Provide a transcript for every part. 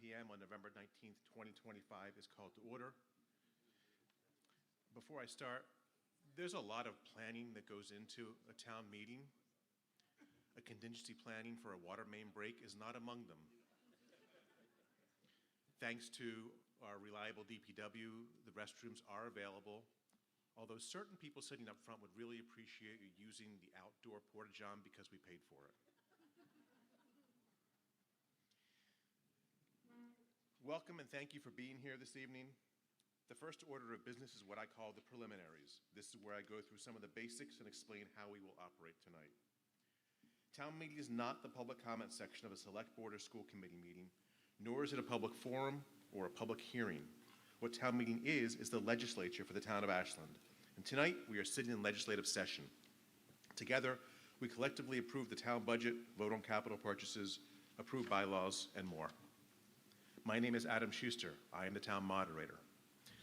p.m. on November 19th, 2025 is called to order. Before I start, there's a lot of planning that goes into a town meeting. A contingency planning for a water main break is not among them. Thanks to our reliable DPW, the restrooms are available, although certain people sitting up front would really appreciate you using the outdoor porta-john because we paid for it. Welcome and thank you for being here this evening. The first order of business is what I call the preliminaries. This is where I go through some of the basics and explain how we will operate tonight. Town meeting is not the public comment section of a select board or school committee meeting, nor is it a public forum or a public hearing. What town meeting is the legislature for the town of Ashland. And tonight we are sitting in legislative session. Together, we collectively approve the town budget, vote on capital purchases, approve bylaws, and more. My name is Adam Schuster. I am the town moderator.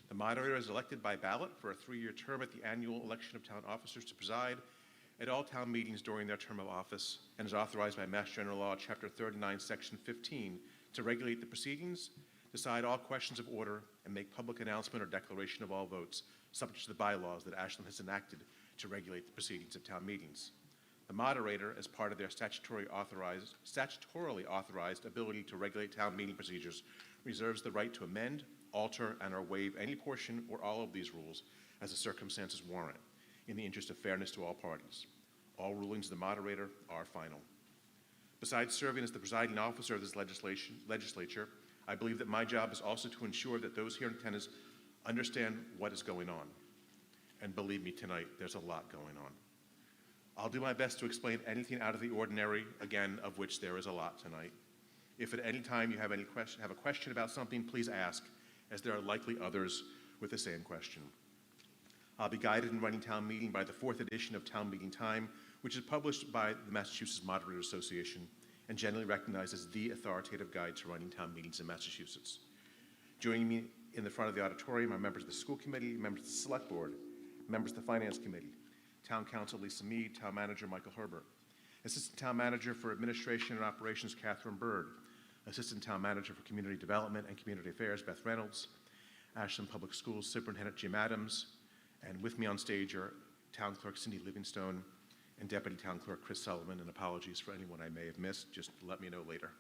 The moderator is elected by ballot for a 3-year term at the annual election of town officers to preside at all town meetings during their term of office and is authorized by Mass General Law, Chapter 39, Section 15, to regulate the proceedings, decide all questions of order, and make public announcement or declaration of all votes, subject to the bylaws that Ashland has enacted to regulate the proceedings of town meetings. The moderator, as part of their statutorily authorized ability to regulate town meeting procedures, reserves the right to amend, alter, and or waive any portion or all of these rules as the circumstances warrant, in the interest of fairness to all parties. All rulings of the moderator are final. Besides serving as the presiding officer of this legislature, I believe that my job is also to ensure that those here in attendance understand what is going on. And believe me, tonight, there's a lot going on. I'll do my best to explain anything out of the ordinary, again, of which there is a lot tonight. If at any time you have a question about something, please ask, as there are likely others with the same question. I'll be guided in running town meeting by the 4th edition of Town Meeting Time, which is published by the Massachusetts Moderators Association and generally recognized as the authoritative guide to running town meetings in Massachusetts. Joining me in the front of the auditorium are members of the school committee, members of the select board, members of the finance committee, Town Council Lisa Mead, Town Manager Michael Herbert, Assistant Town Manager for Administration and Operations Catherine Bird, Assistant Town Manager for Community Development and Community Affairs Beth Reynolds, Ashland Public Schools Superintendent Jim Adams, and with me on stage are Town Clerk Cindy Livingstone and Deputy Town Clerk Chris Sullivan, and apologies for anyone I may have missed, just let me know later.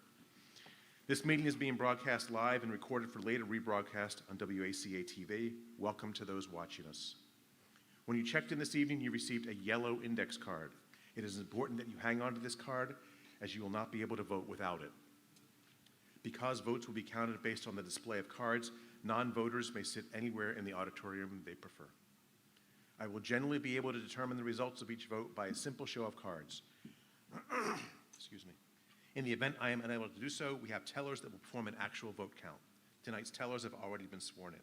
This meeting is being broadcast live and recorded for later rebroadcast on WACA-TV. Welcome to those watching us. When you checked in this evening, you received a yellow index card. It is important that you hang on to this card, as you will not be able to vote without it. Because votes will be counted based on the display of cards, non-voters may sit anywhere in the auditorium they prefer. I will generally be able to determine the results of each vote by a simple show of cards. Excuse me. In the event I am unable to do so, we have tellers that will perform an actual vote count. Tonight's tellers have already been sworn in.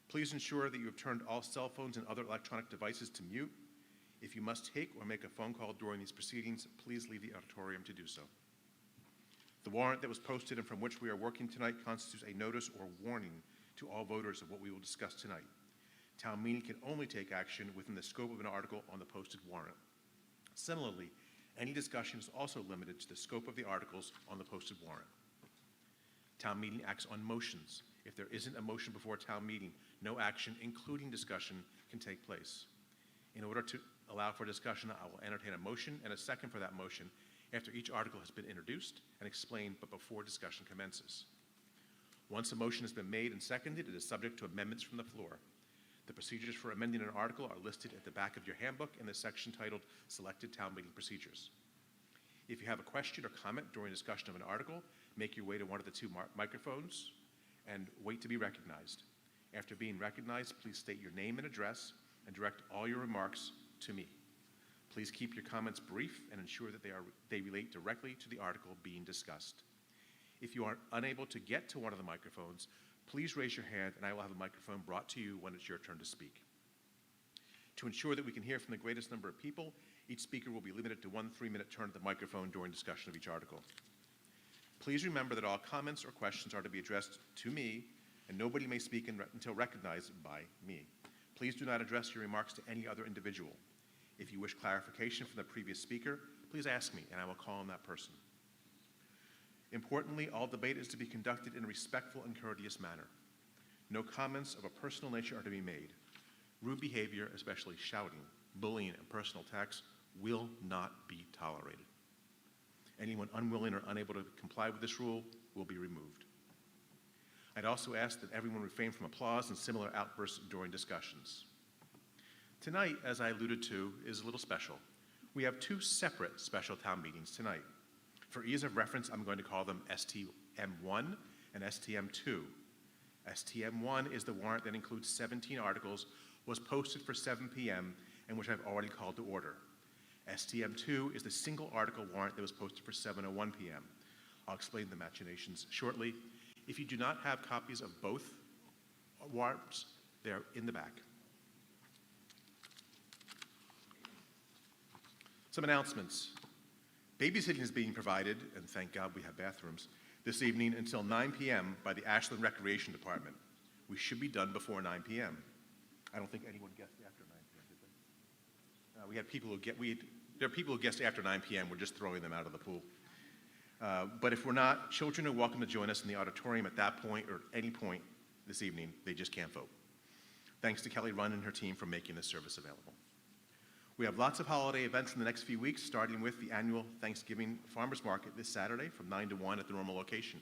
Please ensure that you have turned all cell phones and other electronic devices to mute. If you must take or make a phone call during these proceedings, please leave the auditorium to do so. The warrant that was posted and from which we are working tonight constitutes a notice or warning to all voters of what we will discuss tonight. Town meeting can only take action within the scope of an article on the posted warrant. Similarly, any discussion is also limited to the scope of the articles on the posted warrant. Town meeting acts on motions. If there isn't a motion before town meeting, no action, including discussion, can take place. In order to allow for discussion, I will entertain a motion and a second for that motion after each article has been introduced and explained, but before discussion commences. Once a motion has been made and seconded, it is subject to amendments from the floor. The procedures for amending an article are listed at the back of your handbook in the section titled Selected Town Meeting Procedures. If you have a question or comment during discussion of an article, make your way to one of the 2 microphones and wait to be recognized. After being recognized, please state your name and address and direct all your remarks to me. Please keep your comments brief and ensure that they relate directly to the article being discussed. If you are unable to get to one of the microphones, please raise your hand and I will have a microphone brought to you when it's your turn to speak. To ensure that we can hear from the greatest number of people, each speaker will be limited to 1 3-minute turn at the microphone during discussion of each article. Please remember that all comments or questions are to be addressed to me, and nobody may speak until recognized by me. Please do not address your remarks to any other individual. If you wish clarification from the previous speaker, please ask me, and I will call on that person. Importantly, all debate is to be conducted in a respectful and courteous manner. No comments of a personal nature are to be made. Rude behavior, especially shouting, bullying, and personal attacks, will not be tolerated. Anyone unwilling or unable to comply with this rule will be removed. I'd also ask that everyone refrain from applause and similar outbursts during discussions. Tonight, as I alluded to, is a little special. We have two separate special town meetings tonight. For ease of reference, I'm going to call them STM1 and STM2. STM1 is the warrant that includes 17 articles, was posted for 7 p.m., and which I've already called to order. STM2 is the single article warrant that was posted for 7:01 p.m. I'll explain the machinations shortly. If you do not have copies of both warrants, they're in the back. Some announcements. Babysitting is being provided, and thank God we have bathrooms, this evening until 9 p.m. by the Ashland Recreation Department. We should be done before 9 p.m. I don't think anyone guessed after 9 p.m., did they? We had people who there are people who guessed after 9 p.m. We're just throwing them out of the pool. But if we're not, children are welcome to join us in the auditorium at that point or any point this evening. They just can't vote. Thanks to Kelly Runn and her team for making this service available. We have lots of holiday events in the next few weeks, starting with the annual Thanksgiving Farmers Market this Saturday from 9 to 1 at the normal location.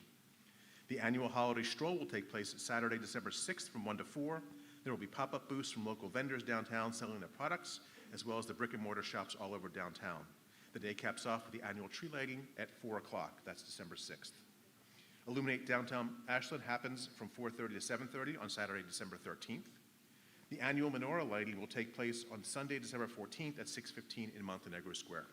The annual holiday stroll will take place Saturday, December 6th from 1 to 4. There will be pop-up booths from local vendors downtown selling their products, as well as the brick and mortar shops all over downtown. The day caps off with the annual tree lighting at 4 o'clock. That's December 6th. Illuminate Downtown Ashland happens from 4:30 to 7:30 on Saturday, December 13th. The annual menorah lighting will take place on Sunday, December 14th at 6:15 in Montenegro Square.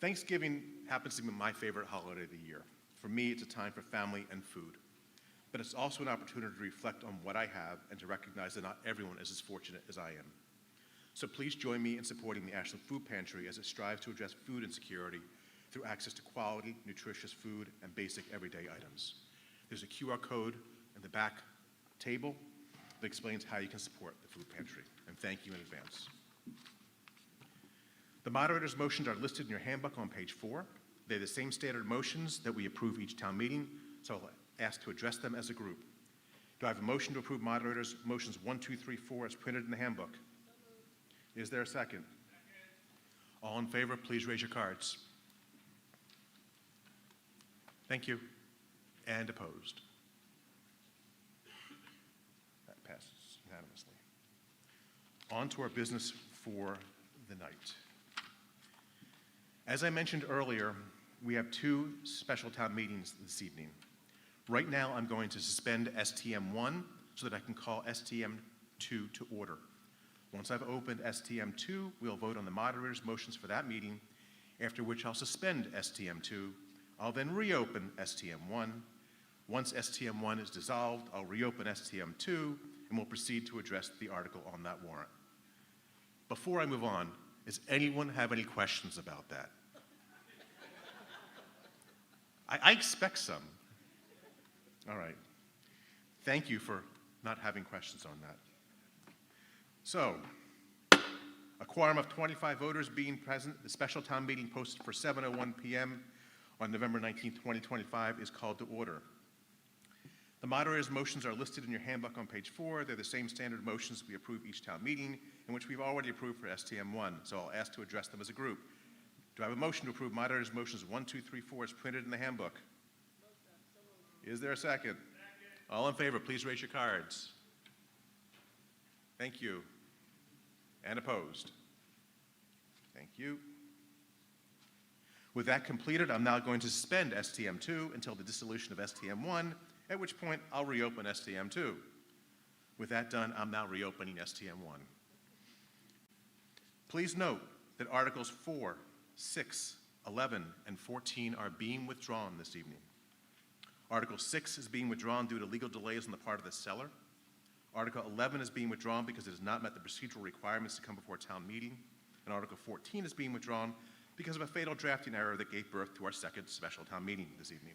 Thanksgiving happens to be my favorite holiday of the year. For me, it's a time for family and food. But it's also an opportunity to reflect on what I have and to recognize that not everyone is as fortunate as I am. So please join me in supporting the Ashland Food Pantry as it strives to address food insecurity through access to quality, nutritious food and basic everyday items. There's a QR code in the back table that explains how you can support the food pantry, and thank you in advance. The moderator's motions are listed in your handbook on page 4. They're the same standard motions that we approve each town meeting, so I'll ask to address them as a group. Do I have a motion to approve moderator's motions 1, 2, 3, 4 as printed in the handbook? Is there a second? All in favor, please raise your cards. Thank you. And opposed? That passes unanimously. On to our business for the night. As I mentioned earlier, we have two special town meetings this evening. Right now, I'm going to suspend STM1 so that I can call STM2 to order. Once I've opened STM2, we'll vote on the moderator's motions for that meeting, after which I'll suspend STM2. I'll then reopen STM1. Once STM1 is dissolved, I'll reopen STM2, and we'll proceed to address the article on that warrant. Before I move on, does anyone have any questions about that? I expect some. All right. Thank you for not having questions on that. So, a quorum of 25 voters being present, the special town meeting posted for 7:01 p.m. on November 19, 2025 is called to order. The moderator's motions are listed in your handbook on page 4. They're the same standard motions we approve each town meeting, in which we've already approved for STM1, so I'll ask to address them as a group. Do I have a motion to approve moderator's motions 1, 2, 3, 4 as printed in the handbook? Is there a second? All in favor, please raise your cards. Thank you. And opposed? Thank you. With that completed, I'm now going to suspend STM2 until the dissolution of STM1, at which point I'll reopen STM2. With that done, I'm now reopening STM1. Please note that Articles 4, 6, 11, and 14 are being withdrawn this evening. Article 6 is being withdrawn due to legal delays on the part of the seller. Article 11 is being withdrawn because it has not met the procedural requirements to come before town meeting. And Article 14 is being withdrawn because of a fatal drafting error that gave birth to our second special town meeting this evening.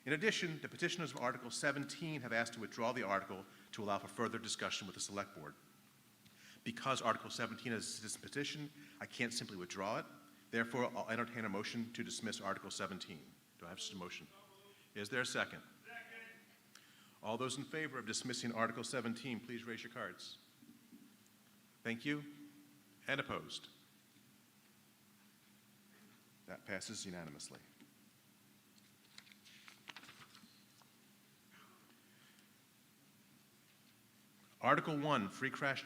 In addition, the petitioners of Article 17 have asked to withdraw the article to allow for further discussion with the Select Board. Because Article 17 is a citizen petition, I can't simply withdraw it. Therefore, I'll entertain a motion to dismiss Article 17. Do I have such a motion? Is there a second? All those in favor of dismissing Article 17, please raise your cards. Thank you. And opposed? That passes unanimously. Article 1, free cash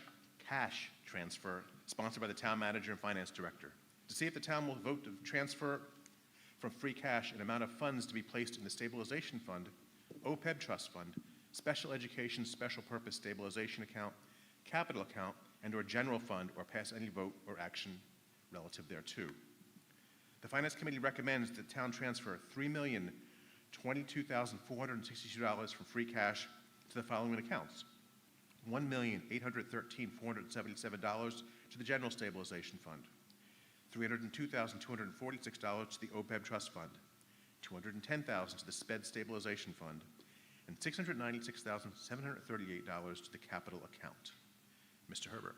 transfer, sponsored by the Town Manager and Finance Director. To see if the town will vote to transfer from free cash an amount of funds to be placed in the Stabilization Fund, OPEB Trust Fund, Special Education Special Purpose Stabilization Account, Capital Account, and/or General Fund, or pass any vote or action relative thereto. The Finance Committee recommends that the town transfer $3,022,462 from free cash to the following accounts: $1,813,477 to the General Stabilization Fund, $302,246 to the OPEB Trust Fund, $210,000 to the SPED Stabilization Fund, and $696,738 to the Capital Account. Mr. Herbert.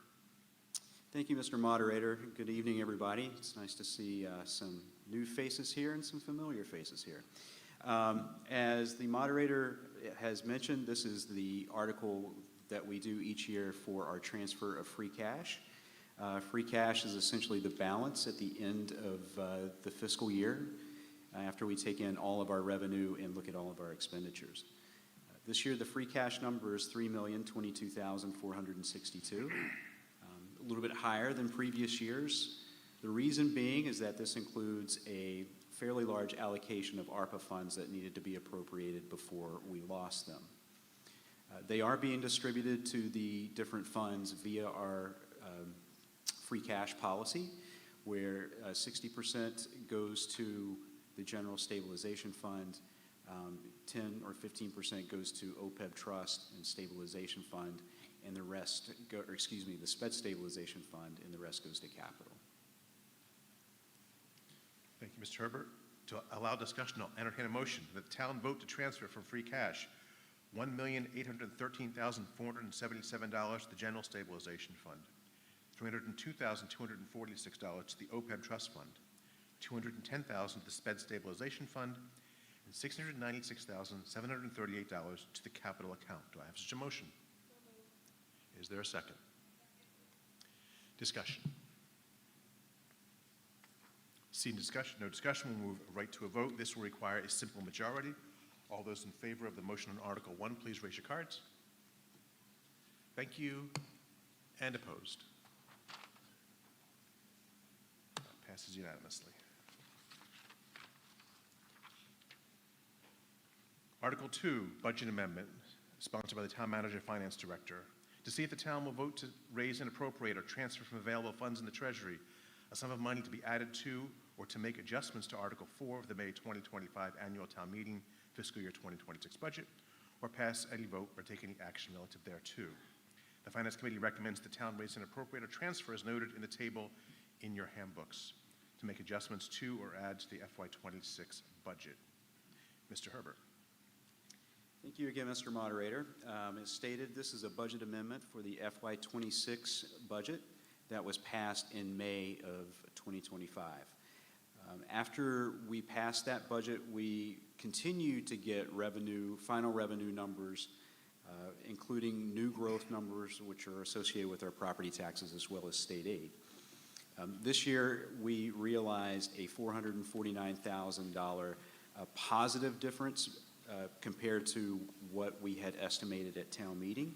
Thank you, Mr. Moderator. Good evening, everybody. It's nice to see some new faces here and some familiar faces here. As the moderator has mentioned, this is the article that we do each year for our transfer of free cash. Free cash is essentially the balance at the end of the fiscal year after we take in all of our revenue and look at all of our expenditures. This year, the free cash number is $3,022,462, a little bit higher than previous years. The reason being is that this includes a fairly large allocation of ARPA funds that needed to be appropriated before we lost them. They are being distributed to the different funds via our free cash policy, where 60% goes to the General Stabilization Fund, 10 or 15% goes to OPEB Trust and Stabilization Fund, and the rest, the SPED Stabilization Fund, and the rest goes to capital. Thank you, Mr. Herbert. To allow discussion, I'll entertain a motion that the town vote to transfer from free cash $1,813,477 to the General Stabilization Fund, $302,246 to the OPEB Trust Fund, $210,000 to the SPED Stabilization Fund, and $696,738 to the Capital Account. Do I have such a motion? Is there a second? Discussion. Seeing discussion, no discussion, we'll move right to a vote. This will require a simple majority. All those in favor of the motion on Article 1, please raise your cards. Thank you. And opposed? That passes unanimously. Article 2, Budget Amendment, sponsored by the Town Manager and Finance Director. To see if the town will vote to raise and appropriate or transfer from available funds in the Treasury a sum of money to be added to or to make adjustments to Article 4 of the May 2025 Annual Town Meeting Fiscal Year 2026 budget, or pass any vote or take any action relative thereto. The Finance Committee recommends the town raise and appropriate or transfer as noted in the table in your handbooks to make adjustments to or add to the FY26 budget. Mr. Herbert. Thank you again, Mr. Moderator. As stated, this is a budget amendment for the FY26 budget that was passed in May of 2025. After we passed that budget, we continue to get final revenue numbers, including new growth numbers, which are associated with our property taxes as well as state aid. This year, we realized a $449,000 positive difference compared to what we had estimated at town meeting.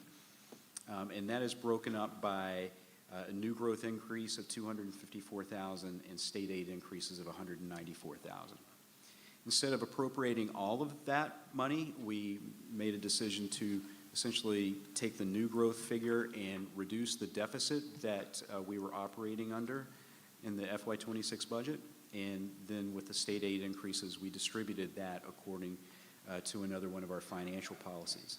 And that is broken up by a new growth increase of $254,000 and state aid increases of $194,000. Instead of appropriating all of that money, we made a decision to essentially take the new growth figure and reduce the deficit that we were operating under in the FY26 budget. And then with the state aid increases, we distributed that according to another one of our financial policies.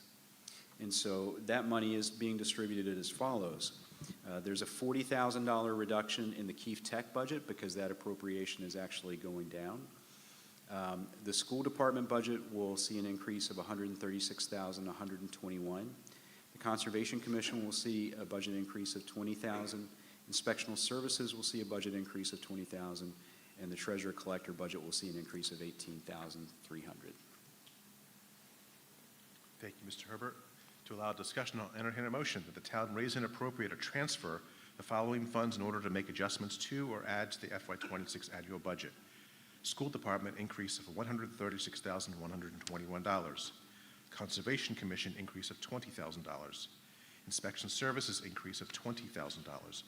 And so that money is being distributed as follows. There's a $40,000 reduction in the Keefe Tech budget because that appropriation is actually going down. The school department budget will see an increase of $136,121. The Conservation Commission will see a budget increase of $20,000. Inspectional services will see a budget increase of $20,000. and the treasurer collector budget will see an increase of $18,300. Thank you, Mr. Herbert. To allow discussion, I'll entertain a motion that the town raise and appropriate or transfer the following funds in order to make adjustments to or add to the FY26 annual budget. School Department increase of $136,121. Conservation Commission increase of $20,000. Inspection Services increase of $20,000.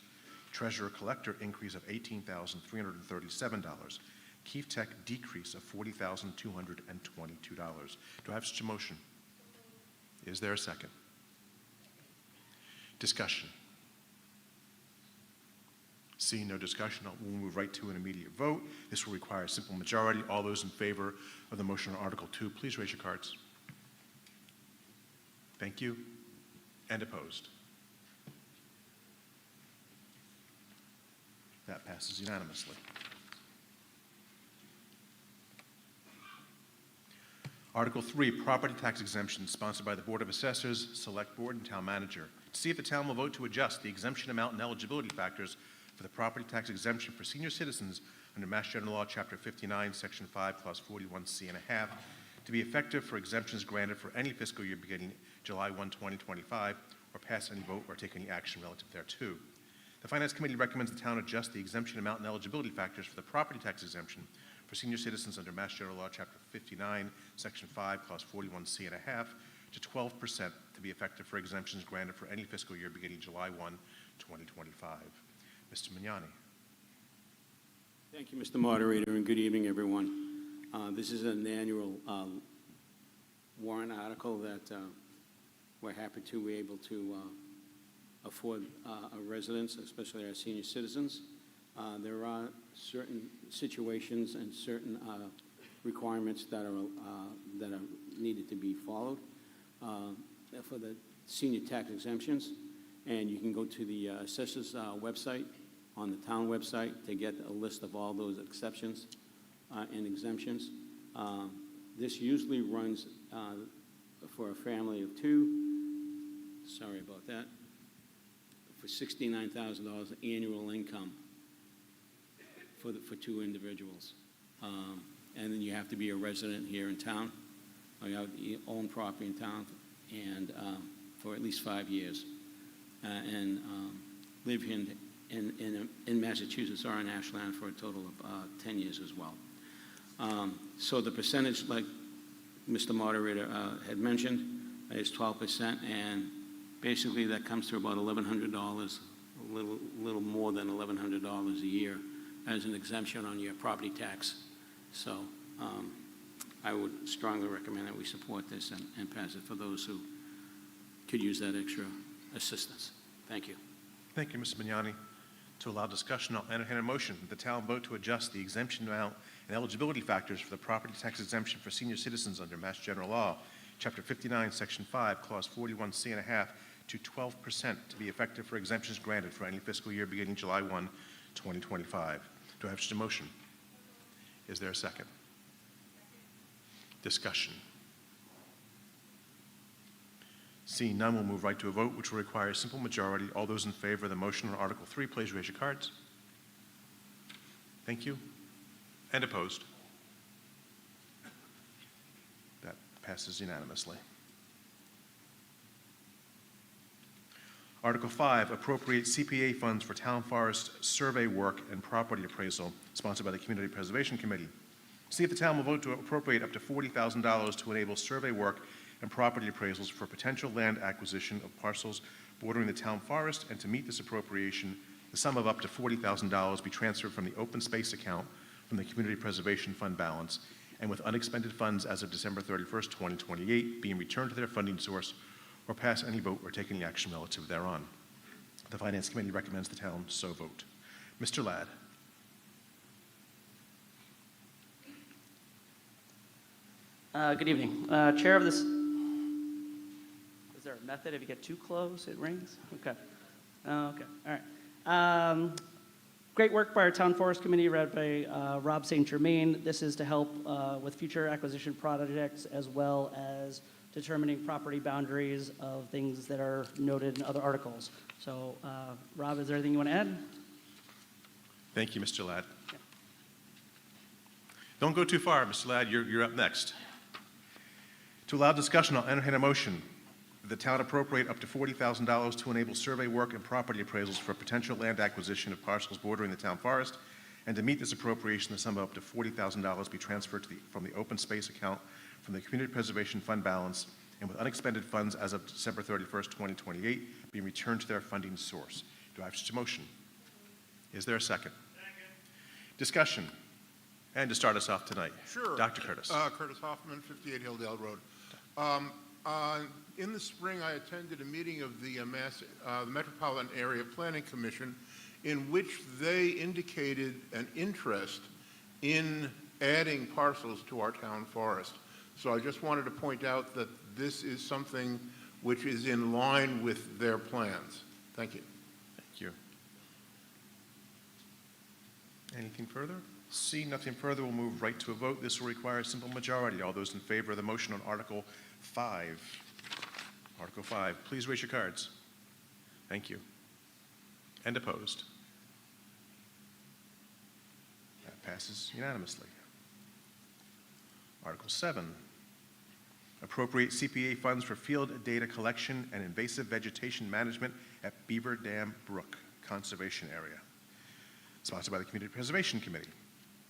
Treasurer Collector increase of $18,337. Keefe Tech decrease of $40,222. Do I have such a motion? Is there a second? Discussion. Seeing no discussion, we'll move right to an immediate vote. This will require a simple majority. All those in favor of the motion on Article 2, please raise your cards. Thank you. And opposed? That passes unanimously. Article 3, Property Tax Exemption, sponsored by the Board of Assessors, Select Board, and Town Manager. To see if the town will vote to adjust the exemption amount and eligibility factors for the property tax exemption for senior citizens under Mass General Law, Chapter 59, Section 5, Clause 41C and a half, to be effective for exemptions granted for any fiscal year beginning July 1, 2025, or pass any vote or take any action relative thereto. The Finance Committee recommends the town adjust the exemption amount and eligibility factors for the property tax exemption for senior citizens under Mass General Law, Chapter 59, Section 5, Clause 41C and a half, to 12% to be effective for exemptions granted for any fiscal year beginning July 1, 2025. Mr. Mignani. Thank you, Mr. Moderator, and good evening, everyone. This is an annual warrant article that we're happy to be able to afford our residents, especially our senior citizens. There are certain situations and certain requirements that are needed to be followed for the senior tax exemptions, and you can go to the assessors website on the town website to get a list of all those exceptions and exemptions. This usually runs for a family of two. Sorry about that. For $69,000 annual income for two individuals. And then you have to be a resident here in town, or you have your own property in town, and for at least 5 years, and live here in Massachusetts or in Ashland for a total of 10 years as well. So the percentage, like Mr. Moderator had mentioned, is 12%, and basically that comes to about $1,100, a little more than $1,100 a year as an exemption on your property tax. So I would strongly recommend that we support this and pass it for those who could use that extra assistance. Thank you. Thank you, Mr. Mignani. To allow discussion, I'll entertain a motion that the town vote to adjust the exemption amount and eligibility factors for the property tax exemption for senior citizens under Mass General Law, Chapter 59, Section 5, Clause 41C and a half, to 12% to be effective for exemptions granted for any fiscal year beginning July 1, 2025. Do I have such a motion? Is there a second? Discussion. Seeing none, we'll move right to a vote, which will require a simple majority. All those in favor of the motion on Article 3, please raise your cards. Thank you. And opposed? That passes unanimously. Article 5, appropriate CPA funds for town forest survey work and property appraisal, sponsored by the Community Preservation Committee. See if the town will vote to appropriate up to $40,000 to enable survey work and property appraisals for potential land acquisition of parcels bordering the town forest, and to meet this appropriation, the sum of up to $40,000 be transferred from the open space account from the Community Preservation Fund balance, and with unexpended funds as of December 31st, 2028, being returned to their funding source, or pass any vote or take any action relative thereon. The Finance Committee recommends the town so vote. Mr. Ladd. Good evening. Chair of this, is there a method if you get too close, it rings? Okay. Okay, all right. Great work by our Town Forest Committee, led by Rob St. Germain. This is to help with future acquisition projects, as well as determining property boundaries of things that are noted in other articles. So, Rob, is there anything you want to add? Thank you, Mr. Ladd. Don't go too far, Mr. Ladd, you're up next. To allow discussion, I'll entertain a motion that the town appropriate up to $40,000 to enable survey work and property appraisals for potential land acquisition of parcels bordering the town forest, and to meet this appropriation, the sum of up to $40,000 be transferred from the open space account from the Community Preservation Fund balance, and with unexpended funds as of December 31st, 2028, being returned to their funding source. Do I have such a motion? Is there a second? Discussion. And to start us off tonight. Sure. Dr. Curtis. Curtis Hoffman, 58 Hilldale Road. In the spring, I attended a meeting of the Metropolitan Area Planning Commission in which they indicated an interest in adding parcels to our town forest. So I just wanted to point out that this is something which is in line with their plans. Thank you. Thank you. Anything further? Seeing nothing further, we'll move right to a vote. This will require a simple majority. All those in favor of the motion on Article 5. Article 5, please raise your cards. Thank you. And opposed? That passes unanimously. Article 7, appropriate CPA funds for field data collection and invasive vegetation management at Beaver Dam Brook Conservation Area. Sponsored by the Community Preservation Committee.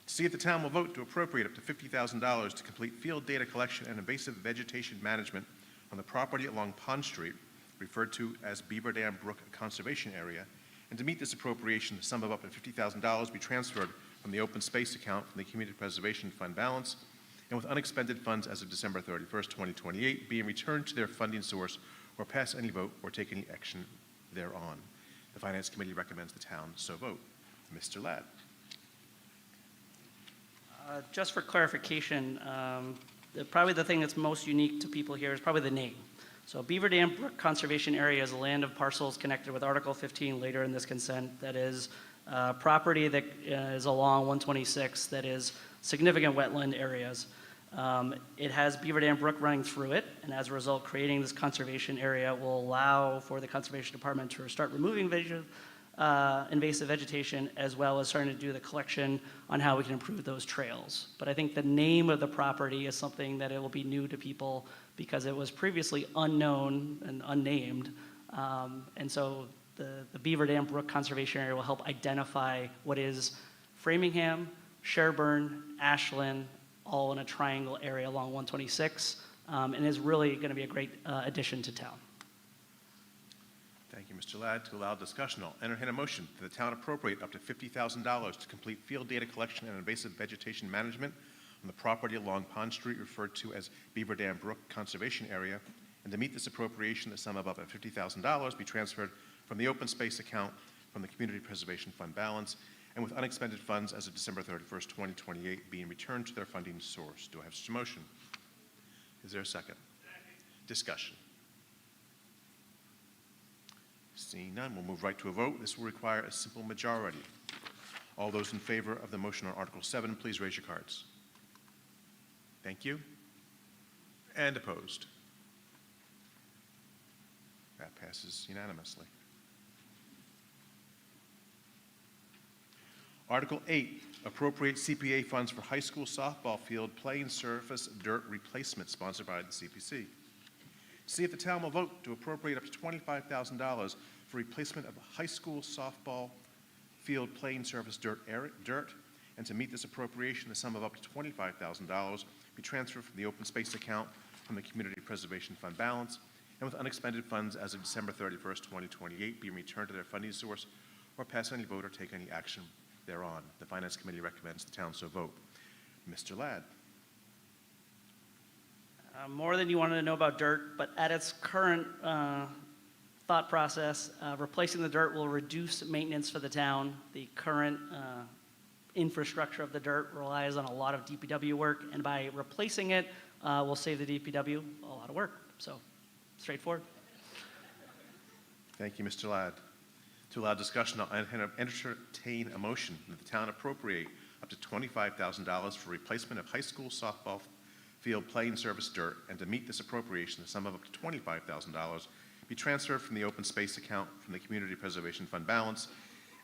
See if the town will vote to appropriate up to $50,000 to complete field data collection and invasive vegetation management on the property along Pond Street, referred to as Beaver Dam Brook Conservation Area, and to meet this appropriation, the sum of up to $50,000 be transferred from the open space account from the Community Preservation Fund balance, and with unexpended funds as of December 31st, 2028, being returned to their funding source or pass any vote or take any action thereon. The Finance Committee recommends the town so vote. Mr. Ladd. Just for clarification, probably the thing that's most unique to people here is probably the name. So Beaver Dam Brook Conservation Area is a land of parcels connected with Article 15 later in this consent that is property that is along 126 that is significant wetland areas. It has Beaver Dam Brook running through it, and as a result, creating this conservation area will allow for the Conservation Department to start removing invasive vegetation, as well as starting to do the collection on how we can improve those trails. But I think the name of the property is something that it will be new to people because it was previously unknown and unnamed. And so the Beaver Dam Brook Conservation Area will help identify what is Framingham, Sherburne, Ashland, all in a triangle area along 126, and is really going to be a great addition to town. Thank you, Mr. Ladd. To allow discussion, I'll entertain a motion that the town appropriate up to $50,000 to complete field data collection and invasive vegetation management on the property along Pond Street, referred to as Beaver Dam Brook Conservation Area, and to meet this appropriation, the sum of up to $50,000 be transferred from the open space account from the Community Preservation Fund balance, and with unexpended funds as of December 31st, 2028, being returned to their funding source. Do I have such a motion? Is there a second? Discussion. Seeing none, we'll move right to a vote. This will require a simple majority. All those in favor of the motion on Article 7, please raise your cards. Thank you. And opposed? That passes unanimously. Article 8, appropriate CPA funds for high school softball field playing surface dirt replacement, sponsored by the CPC. See if the town will vote to appropriate up to $25,000 for replacement of the high school softball field playing surface dirt, and to meet this appropriation, the sum of up to $25,000 be transferred from the open space account from the Community Preservation Fund balance, and with unexpended funds as of December 31st, 2028, being returned to their funding source, or pass any vote or take any action thereon. The Finance Committee recommends the town so vote. Mr. Ladd. More than you wanted to know about dirt, but at its current thought process, replacing the dirt will reduce maintenance for the town. The current infrastructure of the dirt relies on a lot of DPW work, and by replacing it, we'll save the DPW a lot of work. So, straightforward. Thank you, Mr. Ladd. To allow discussion, I'll entertain a motion that the town appropriate up to $25,000 for replacement of high school softball field playing surface dirt, and to meet this appropriation, the sum of up to $25,000 be transferred from the open space account from the Community Preservation Fund balance,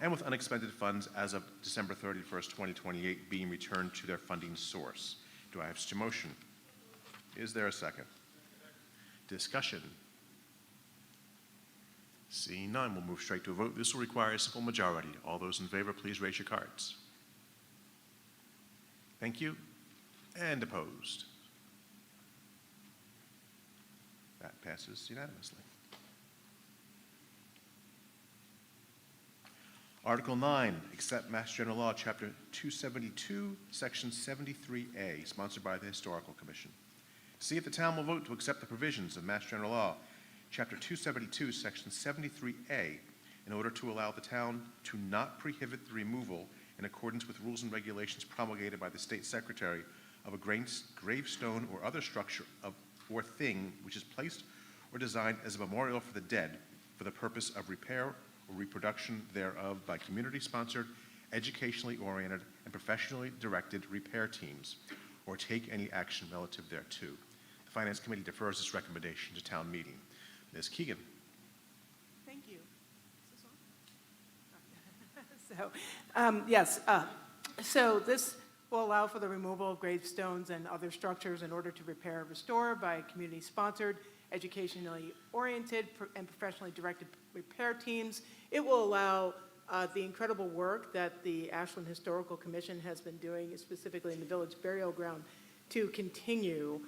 and with unexpended funds as of December 31st, 2028 being returned to their funding source. Do I have such a motion? Is there a second? Discussion. Seeing none, we'll move straight to a vote. This will require a simple majority. All those in favor, please raise your cards. Thank you. And opposed? That passes unanimously. Article 9, accept Mass General Law, Chapter 272, Section 73A, sponsored by the Historical Commission. See if the town will vote to accept the provisions of Mass General Law, Chapter 272, Section 73A, in order to allow the town to not prohibit the removal in accordance with rules and regulations promulgated by the State Secretary of a gravestone or other structure or thing which is placed or designed as a memorial for the dead for the purpose of repair or reproduction thereof by community-sponsored, educationally oriented, and professionally directed repair teams, or take any action relative thereto. The Finance Committee defers this recommendation to town meeting. Ms. Keegan. Thank you. Is this on? Yes, so this will allow for the removal of gravestones and other structures in order to repair and restore by community-sponsored, educationally oriented, and professionally directed repair teams. It will allow the incredible work that the Ashland Historical Commission has been doing, specifically in the village burial ground, to continue.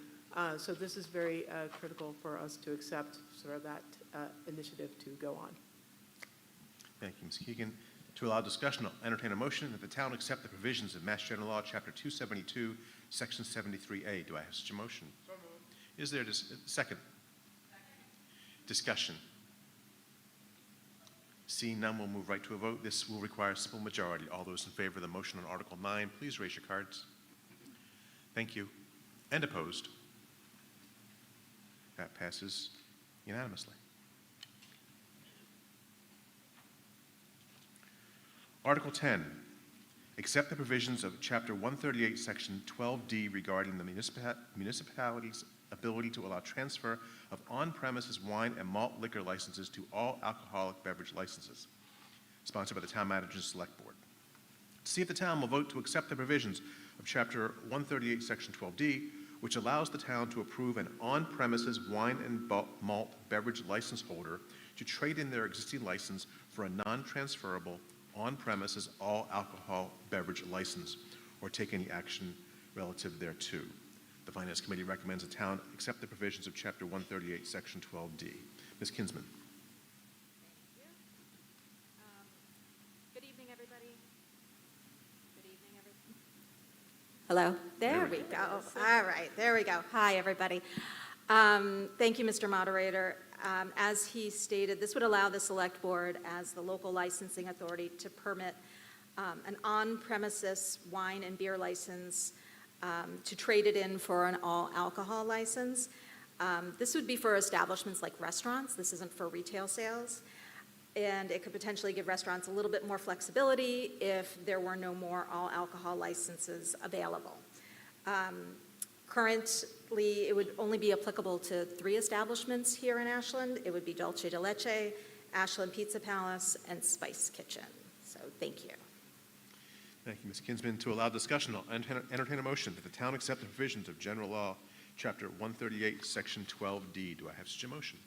So this is very critical for us to accept sort of that initiative to go on. Thank you, Ms. Keegan. To allow discussion, I'll entertain a motion that the town accept the provisions of Mass General Law, Chapter 272, Section 73A. Do I have such a motion? So moved. Is there a second? Discussion. Seeing none, we'll move right to a vote. This will require a simple majority. All those in favor of the motion on Article 9, please raise your cards. Thank you. And opposed? That passes unanimously. Article 10, accept the provisions of Chapter 138, Section 12D regarding the municipality's ability to allow transfer of on-premises wine and malt liquor licenses to all alcoholic beverage licenses, sponsored by the Town Manager's Select Board. To see if the town will vote to accept the provisions of Chapter 138, Section 12D, which allows the town to approve an on-premises wine and malt beverage license holder to trade in their existing license for a non-transferable on-premises all-alcohol beverage license, or take any action relative thereto. The Finance Committee recommends the town accept the provisions of Chapter 138, Section 12D. Ms. Kinsman. Thank you. Good evening, everybody. Good evening, everybody. Hello? There we go. All right, there we go. Hi, everybody. Thank you, Mr. Moderator. As he stated, this would allow the Select Board, as the local licensing authority, to permit an on-premises wine and beer license to trade it in for an all-alcohol license. This would be for establishments like restaurants. This isn't for retail sales. And it could potentially give restaurants a little bit more flexibility if there were no more all-alcohol licenses available. Currently, it would only be applicable to 3 establishments here in Ashland. It would be Dolce de Leche, Ashland Pizza Palace, and Spice Kitchen. So thank you. Thank you, Ms. Kinsman. To allow discussion, I'll entertain a motion that the town accept the provisions of General Law, Chapter 138, Section 12D. Do I have such a motion?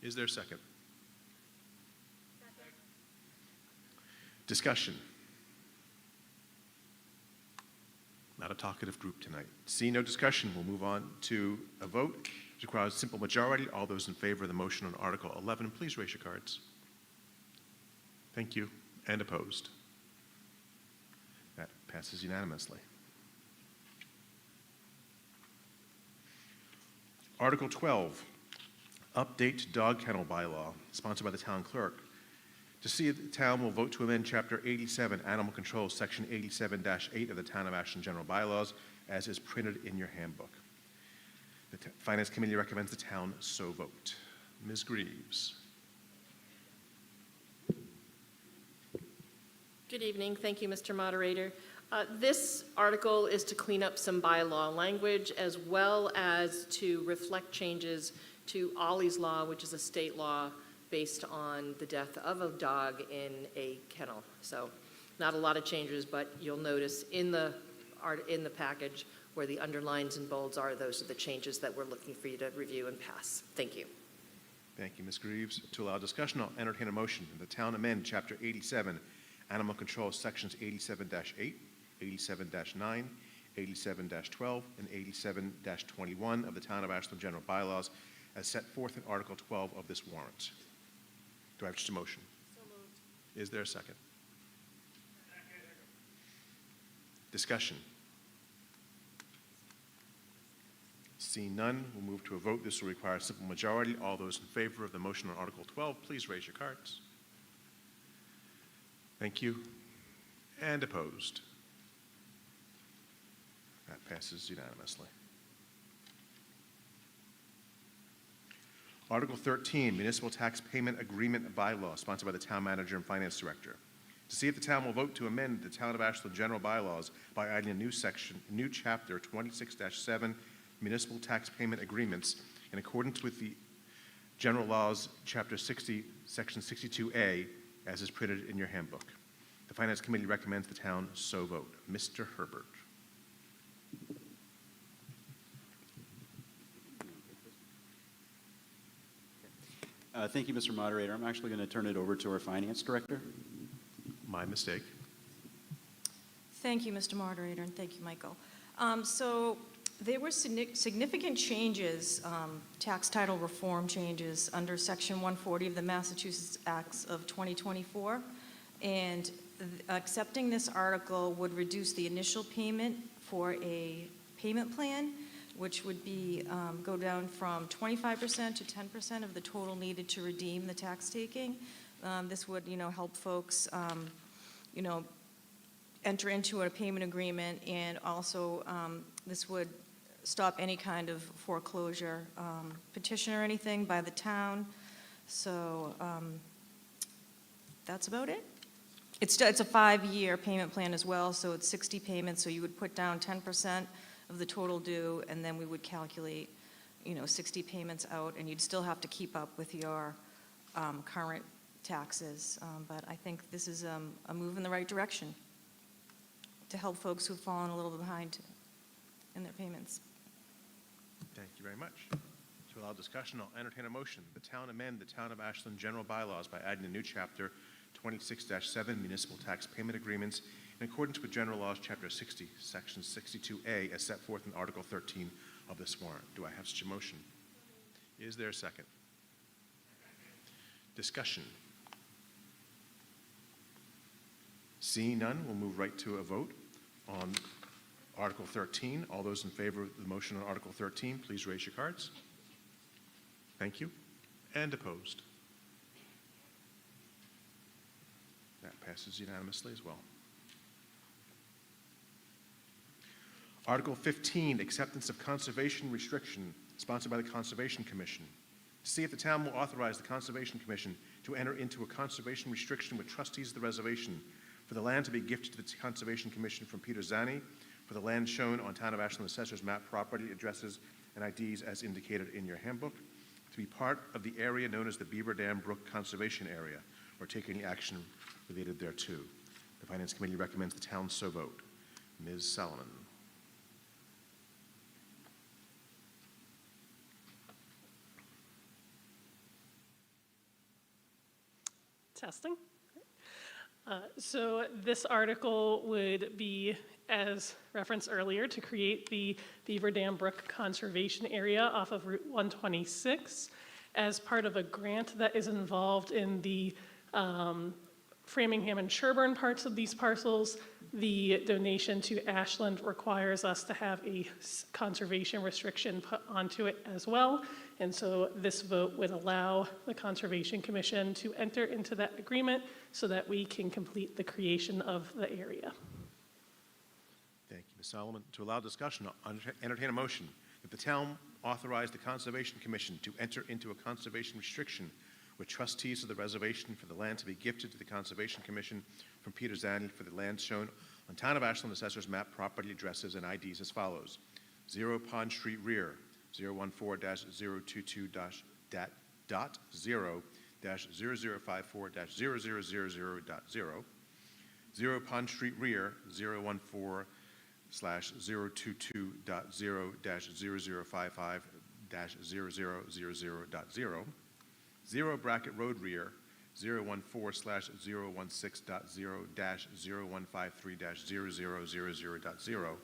Is there a second? Second. Discussion. Not a talkative group tonight. Seeing no discussion, we'll move on to a vote. It requires a simple majority. All those in favor of the motion on Article 11, please raise your cards. Thank you. And opposed? That passes unanimously. Article 12, update dog kennel bylaw, sponsored by the town clerk. To see if the town will vote to amend Chapter 87, Animal Control, Section 87-8 of the Town of Ashland General Bylaws, as is printed in your handbook. The Finance Committee recommends the town so vote. Ms. Greaves. Good evening. Thank you, Mr. Moderator. This article is to clean up some bylaw language as well as to reflect changes to Ollie's Law, which is a state law based on the death of a dog in a kennel. So not a lot of changes, but you'll notice in the package where the underlines and bolds are, those are the changes that we're looking for you to review and pass. Thank you. Thank you, Ms. Greaves. To allow discussion, I'll entertain a motion that the town amend Chapter 87, Animal Control, Sections 87-8, 87-9, 87-12, and 87-21 of the Town of Ashland General Bylaws as set forth in Article 12 of this warrant. Do I have just a motion? So moved. Is there a second? Discussion. Seeing none, we'll move to a vote. This will require a simple majority. All those in favor of the motion on Article 12, please raise your cards. Thank you. And opposed? That passes unanimously. Article 13, Municipal Tax Payment Agreement Bylaw, sponsored by the Town Manager and Finance Director. To see if the town will vote to amend the Town of Ashland General Bylaws by adding a new chapter 26-7, Municipal Tax Payment Agreements, in accordance with the General Laws, Chapter 60, Section 62A, as is printed in your handbook. The Finance Committee recommends the town so vote. Mr. Herbert. Thank you, Mr. Moderator. I'm actually going to turn it over to our Finance Director. My mistake. Thank you, Mr. Moderator, and thank you, Michael. So there were significant changes, tax title reform changes under Section 140 of the Massachusetts Acts of 2024, and accepting this article would reduce the initial payment for a payment plan, which would be go down from 25% to 10% of the total needed to redeem the tax taking. This would, help folks, enter into a payment agreement, and also this would stop any kind of foreclosure petition or anything by the town. So that's about it. It's a 5-year payment plan as well, so it's 60 payments, so you would put down 10% of the total due, and then we would calculate, 60 payments out, and you'd still have to keep up with your current taxes. But I think this is a move in the right direction to help folks who've fallen a little behind in their payments. Thank you very much. To allow discussion, I'll entertain a motion. The town amend the Town of Ashland General Bylaws by adding a new chapter 26-7, Municipal Tax Payment Agreements, in accordance with General Laws, Chapter 60, Section 62A, as set forth in Article 13 of this warrant. Do I have such a motion? Is there a second? Discussion. Seeing none, we'll move right to a vote on Article 13. All those in favor of the motion on Article 13, please raise your cards. Thank you. And opposed? That passes unanimously as well. Article 15, Acceptance of Conservation Restriction, sponsored by the Conservation Commission. To see if the town will authorize the Conservation Commission to enter into a conservation restriction with trustees of the reservation for the land to be gifted to the Conservation Commission from Peter Zani for the land shown on Town of Ashland Assessor's map, property addresses, and IDs as indicated in your handbook, to be part of the area known as the Beaver Dam Brook Conservation Area, or take any action related thereto. The Finance Committee recommends the town so vote. Ms. Solomon. Testing. So this article would be, as referenced earlier, to create the Beaver Dam Brook Conservation Area off of Route 126 as part of a grant that is involved in the Framingham and Sherburne parts of these parcels. The donation to Ashland requires us to have a conservation restriction put onto it as well. And so this vote would allow the Conservation Commission to enter into that agreement so that we can complete the creation of the area. Thank you, Ms. Solomon. To allow discussion, I'll entertain a motion that the town authorize the Conservation Commission to enter into a conservation restriction with trustees of the reservation for the land to be gifted to the Conservation Commission from Peter Zani for the land shown on Town of Ashland Assessor's map, property addresses, and IDs as follows: 0 Pond Street Rear, 014-022-0-1 0054-0000.0, 0 Pond Street Rear 014/022.0-0055-0000.0, 0 Bracket Road Rear 014/016.0-0153-0000.0,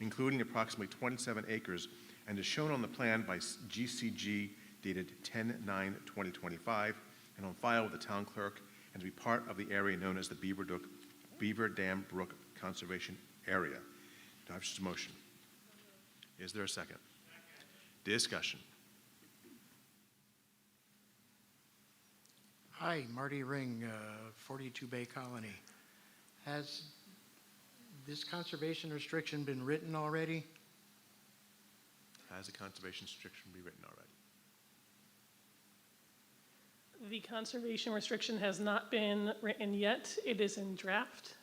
including approximately 27 acres, and is shown on the plan by GCG dated 10/9/2025 and on file with the town clerk, and to be part of the area known as the Beaver Dam Brook Conservation Area. Do I have a motion? Is there a second? Discussion. Hi, Marty Ring, 42 Bay Colony. Has this conservation restriction been written already? Has the conservation restriction been written already? The conservation restriction has not been written yet. It is in draft.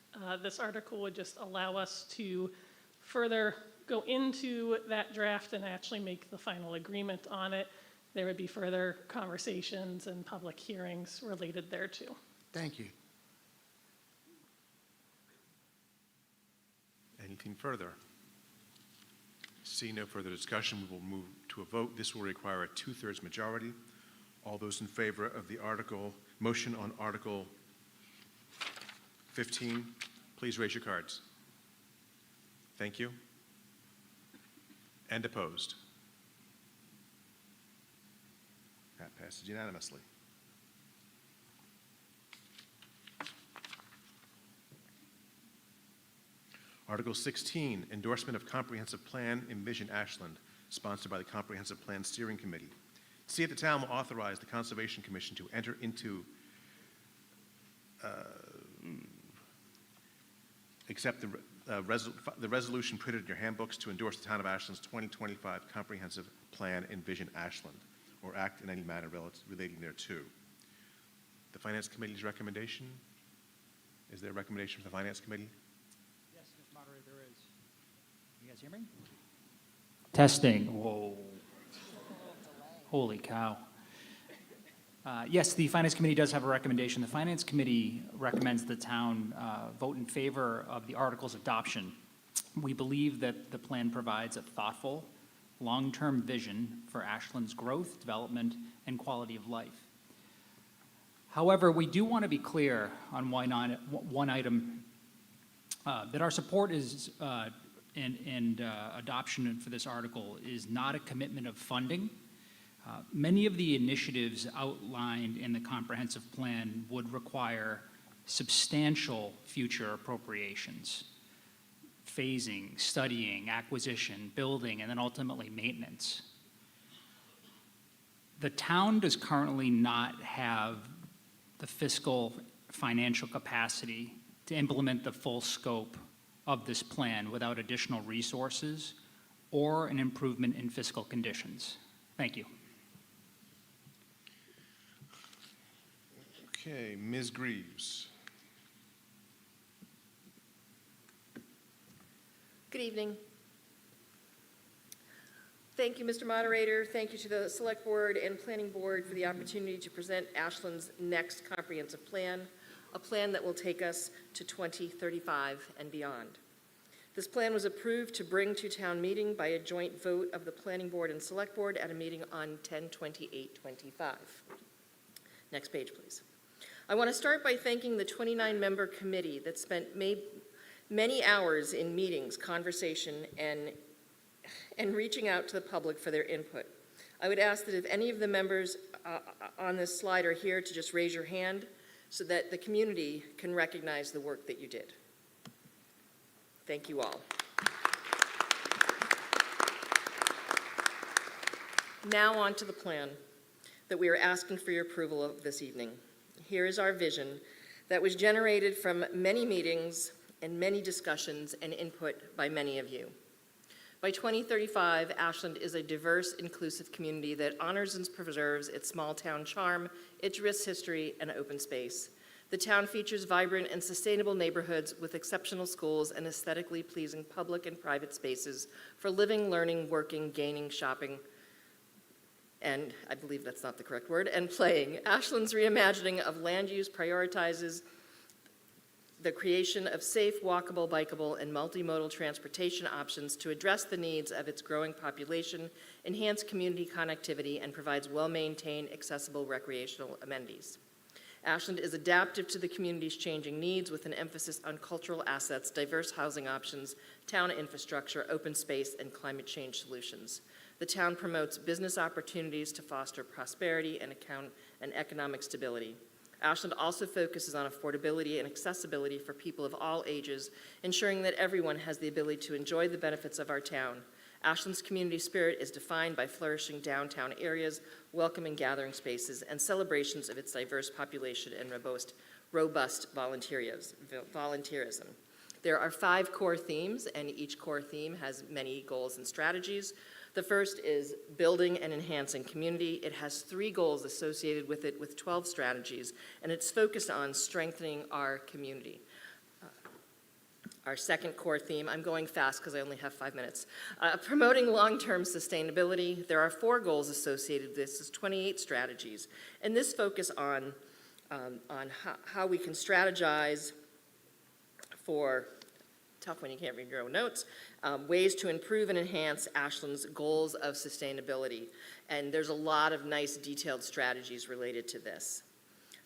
This article would just allow us to further go into that draft and actually make the final agreement on it. There would be further conversations and public hearings related thereto. Thank you. Anything further? See no further discussion, we will move to a vote. This will require a 2/3 majority. All those in favor of the motion on Article 15, please raise your cards. Thank you. And opposed? That passes unanimously. Article 16, endorsement of comprehensive plan Envision Ashland, sponsored by the Comprehensive Plan Steering Committee. See if the town will authorize the Conservation Commission to enter into, accept the resolution printed in your handbooks to endorse the town of Ashland's 2025 Comprehensive Plan Envision Ashland, or act in any matter relating thereto. The Finance Committee's recommendation? Is there a recommendation from the Finance Committee? Yes, Mr. Moderator, there is. You guys hear me? Testing. Whoa. Holy cow. Yes, the Finance Committee does have a recommendation. The Finance Committee recommends the town vote in favor of the article's adoption. We believe that the plan provides a thoughtful, long-term vision for Ashland's growth, development, and quality of life. However, we do want to be clear on one item, that our support is and adoption for this article is not a commitment of funding. Many of the initiatives outlined in the comprehensive plan would require substantial future appropriations, phasing, studying, acquisition, building, and then ultimately maintenance. The town does currently not have the fiscal financial capacity to implement the full scope of this plan without additional resources or an improvement in fiscal conditions. Thank you. Okay, Ms. Greaves. Good evening. Thank you, Mr. Moderator. Thank you to the Select Board and Planning Board for the opportunity to present Ashland's next comprehensive plan, a plan that will take us to 2035 and beyond. This plan was approved to bring to town meeting by a joint vote of the Planning Board and Select Board at a meeting on 10/28/25. Next page, please. I want to start by thanking the 29-member committee that spent many hours in meetings, conversation, and reaching out to the public for their input. I would ask that if any of the members on this slide are here to just raise your hand so that the community can recognize the work that you did. Thank you all. Now on to the plan that we are asking for your approval of this evening. Here is our vision that was generated from many meetings and many discussions and input by many of you. By 2035, Ashland is a diverse, inclusive community that honors and preserves its small town charm, its rich history, and open space. The town features vibrant and sustainable neighborhoods with exceptional schools and aesthetically pleasing public and private spaces for living, learning, working, gaining, shopping, and I believe that's not the correct word, and playing. Ashland's reimagining of land use prioritizes the creation of safe, walkable, bikeable, and multimodal transportation options to address the needs of its growing population, enhance community connectivity, and provides well-maintained, accessible recreational amenities. Ashland is adaptive to the community's changing needs with an emphasis on cultural assets, diverse housing options, town infrastructure, open space, and climate change solutions. The town promotes business opportunities to foster prosperity and economic stability. Ashland also focuses on affordability and accessibility for people of all ages, ensuring that everyone has the ability to enjoy the benefits of our town. Ashland's community spirit is defined by flourishing downtown areas, welcoming gathering spaces, and celebrations of its diverse population and robust volunteerism. There are 5 core themes, and each core theme has many goals and strategies. The first is building and enhancing community. It has 3 goals associated with it with 12 strategies, and it's focused on strengthening our community. Our second core theme, I'm going fast because I only have 5 minutes. Promoting long-term sustainability. There are 4 goals associated with this. It's 28 strategies, and this focus on how we can strategize for, tough when you can't read your own notes, ways to improve and enhance Ashland's goals of sustainability. And there's a lot of nice detailed strategies related to this.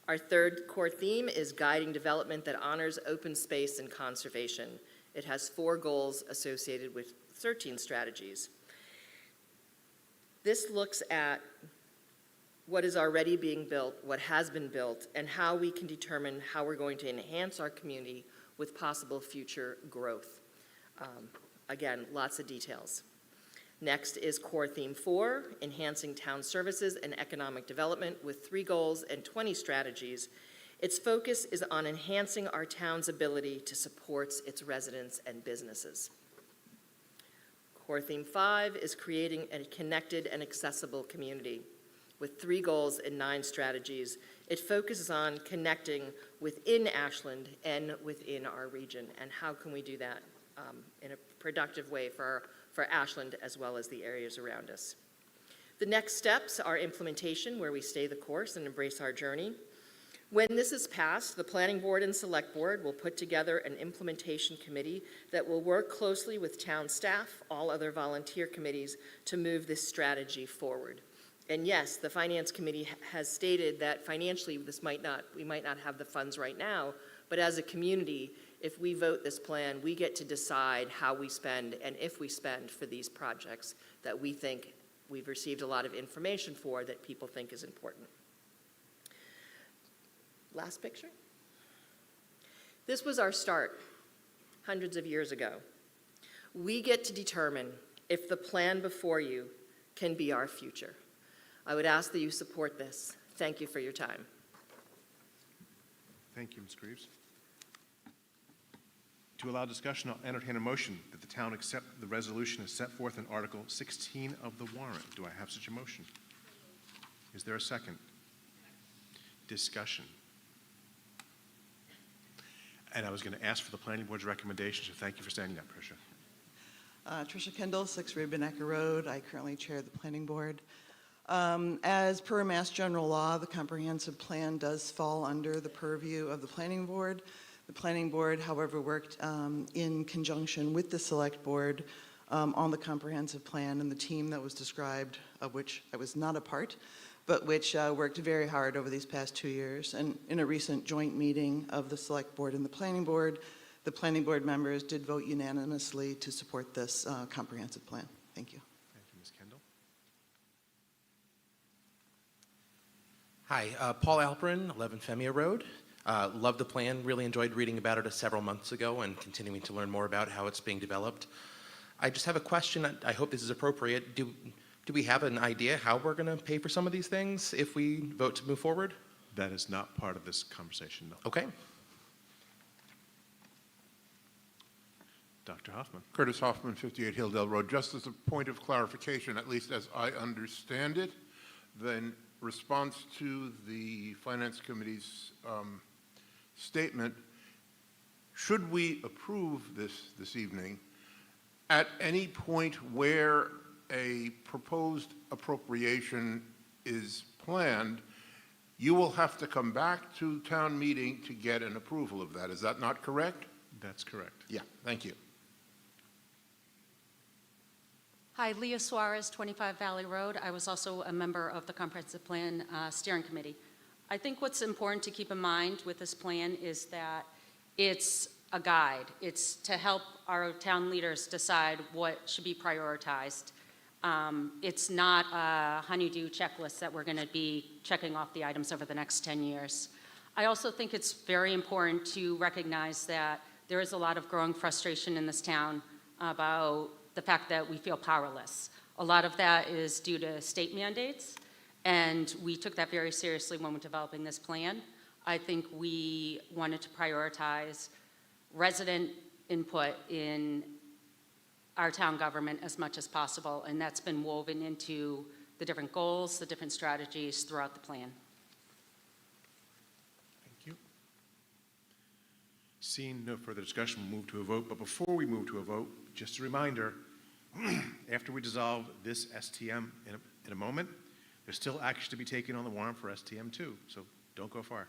Our third core theme is guiding development that honors open space and conservation. It has 4 goals associated with 13 strategies. This looks at what is already being built, what has been built, and how we can determine how we're going to enhance our community with possible future growth. Again, lots of details. Next is core theme 4, enhancing town services and economic development with 3 goals and 20 strategies. Its focus is on enhancing our town's ability to support its residents and businesses. Core theme 5 is creating a connected and accessible community with 3 goals and 9 strategies. It focuses on connecting within Ashland and within our region, and how can we do that in a productive way for Ashland as well as the areas around us. The next steps are implementation, where we stay the course and embrace our journey. When this is passed, the Planning Board and Select Board will put together an implementation committee that will work closely with town staff, all other volunteer committees, to move this strategy forward. And yes, the Finance Committee has stated that financially we might not have the funds right now, but as a community, if we vote this plan, we get to decide how we spend and if we spend for these projects that we think we've received a lot of information for that people think is important. Last picture. This was our start hundreds of years ago. We get to determine if the plan before you can be our future. I would ask that you support this. Thank you for your time. Thank you, Ms. Greaves. To allow discussion, I'll entertain a motion that the town accept the resolution as set forth in Article 16 of the warrant. Do I have such a motion? Is there a second? Discussion. And I was going to ask for the Planning Board's recommendation, so thank you for standing up, Tricia. Tricia Kendall, 6 Ribbenecker Road. I currently chair the Planning Board. As per Mass General Law, the comprehensive plan does fall under the purview of the Planning Board. The Planning Board, however, worked in conjunction with the Select Board on the comprehensive plan, and the team that was described, of which I was not a part, but which worked very hard over these past 2 years. And in a recent joint meeting of the Select Board and the Planning Board members did vote unanimously to support this comprehensive plan. Thank you. Thank you, Ms. Kendall. Hi, Paul Alperin, 11 Femia Road. Love the plan, really enjoyed reading about it several months ago and continuing to learn more about how it's being developed. I just have a question, I hope this is appropriate. Do we have an idea how we're going to pay for some of these things if we vote to move forward? That is not part of this conversation, no. Okay. Dr. Hoffman. Curtis Hoffman, 58 Hilldale Road. Just as a point of clarification, at least as I understand it, then response to the Finance Committee's statement, should we approve this evening, at any point where a proposed appropriation is planned, you will have to come back to town meeting to get an approval of that. Is that not correct? That's correct. Yeah, thank you. Hi, Leah Suarez, 25 Valley Road. I was also a member of the Comprehensive Plan Steering Committee. I think what's important to keep in mind with this plan is that it's a guide. It's to help our town leaders decide what should be prioritized. It's not a honey-do checklist that we're going to be checking off the items over the next 10 years. I also think it's very important to recognize that there is a lot of growing frustration in this town about the fact that we feel powerless. A lot of that is due to state mandates, and we took that very seriously when we're developing this plan. I think we wanted to prioritize resident input in our town government as much as possible, and that's been woven into the different goals, the different strategies throughout the plan. Thank you. Seeing no further discussion, we'll move to a vote. But before we move to a vote, just a reminder, after we dissolve this STM in a moment, there's still action to be taken on the warrant for STM2, so don't go far.